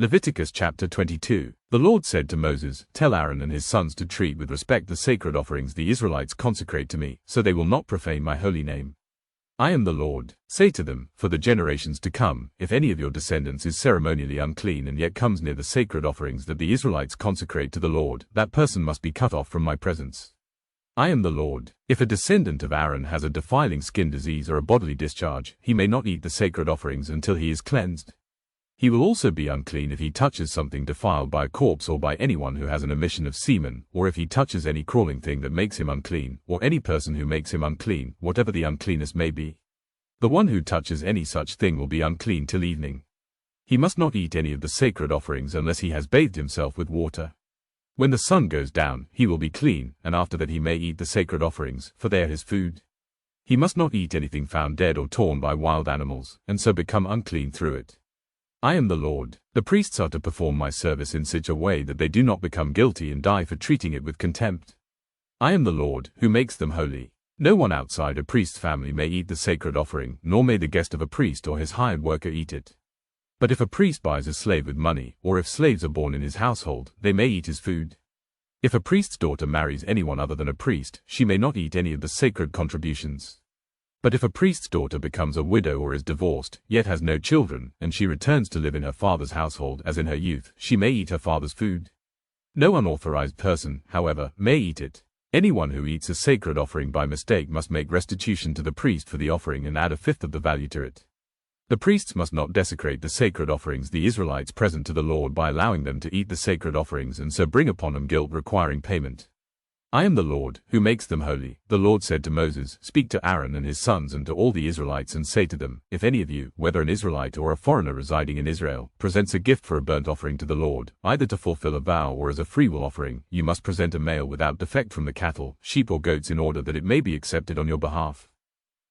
Leviticus chapter 22. The Lord said to Moses, "Tell Aaron and his sons to treat with respect the sacred offerings the Israelites consecrate to me, so they will not profane my holy name. I am the Lord. Say to them, for the generations to come, if any of your descendants is ceremonially unclean and yet comes near the sacred offerings that the Israelites consecrate to the Lord, that person must be cut off from my presence. I am the Lord. If a descendant of Aaron has a defiling skin disease or a bodily discharge, he may not eat the sacred offerings until he is cleansed. He will also be unclean if he touches something defiled by a corpse or by anyone who has an emission of semen, or if he touches any crawling thing that makes him unclean, or any person who makes him unclean, whatever the uncleanness may be. The one who touches any such thing will be unclean till evening. He must not eat any of the sacred offerings unless he has bathed himself with water. When the sun goes down, he will be clean, and after that he may eat the sacred offerings, for they are his food. He must not eat anything found dead or torn by wild animals, and so become unclean through it. I am the Lord. The priests are to perform my service in such a way that they do not become guilty and die for treating it with contempt. I am the Lord, who makes them holy. No one outside a priest's family may eat the sacred offering, nor may the guest of a priest or his hired worker eat it. But if a priest buys a slave with money, or if slaves are born in his household, they may eat his food. If a priest's daughter marries anyone other than a priest, she may not eat any of the sacred contributions. But if a priest's daughter becomes a widow or is divorced, yet has no children, and she returns to live in her father's household as in her youth, she may eat her father's food. No unauthorized person, however, may eat it. Anyone who eats a sacred offering by mistake must make restitution to the priest for the offering and add a fifth of the value to it. The priests must not desecrate the sacred offerings the Israelites present to the Lord by allowing them to eat the sacred offerings and so bring upon them guilt requiring payment. I am the Lord, who makes them holy. The Lord said to Moses, "Speak to Aaron and his sons and to all the Israelites and say to them, if any of you, whether an Israelite or a foreigner residing in Israel, presents a gift for a burnt offering to the Lord, either to fulfill a vow or as a freewill offering, you must present a male without defect from the cattle, sheep or goats in order that it may be accepted on your behalf.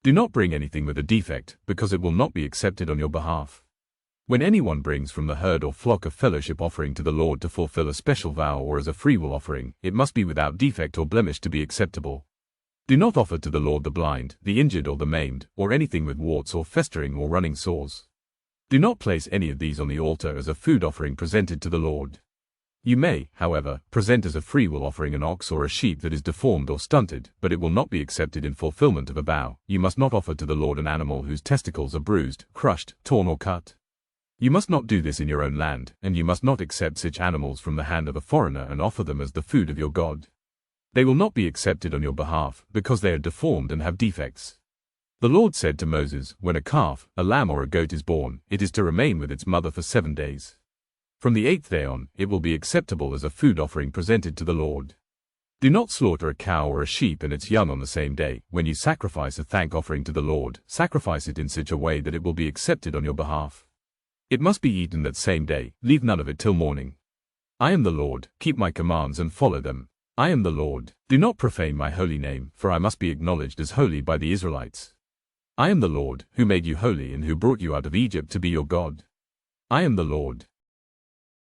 Do not bring anything with a defect, because it will not be accepted on your behalf. When anyone brings from the herd or flock a fellowship offering to the Lord to fulfill a special vow or as a freewill offering, it must be without defect or blemish to be acceptable. Do not offer to the Lord the blind, the injured or the maimed, or anything with warts or festering or running sores. Do not place any of these on the altar as a food offering presented to the Lord. You may, however, present as a freewill offering an ox or a sheep that is deformed or stunted, but it will not be accepted in fulfillment of a vow. You must not offer to the Lord an animal whose testicles are bruised, crushed, torn or cut. You must not do this in your own land, and you must not accept such animals from the hand of a foreigner and offer them as the food of your God. They will not be accepted on your behalf, because they are deformed and have defects. The Lord said to Moses, when a calf, a lamb or a goat is born, it is to remain with its mother for 7 days. From the 8th day on, it will be acceptable as a food offering presented to the Lord. Do not slaughter a cow or a sheep and its young on the same day. When you sacrifice a thank offering to the Lord, sacrifice it in such a way that it will be accepted on your behalf. It must be eaten that same day, leave none of it till morning. I am the Lord, keep my commands and follow them. I am the Lord, do not profane my holy name, for I must be acknowledged as holy by the Israelites. I am the Lord, who made you holy and who brought you out of Egypt to be your God. I am the Lord.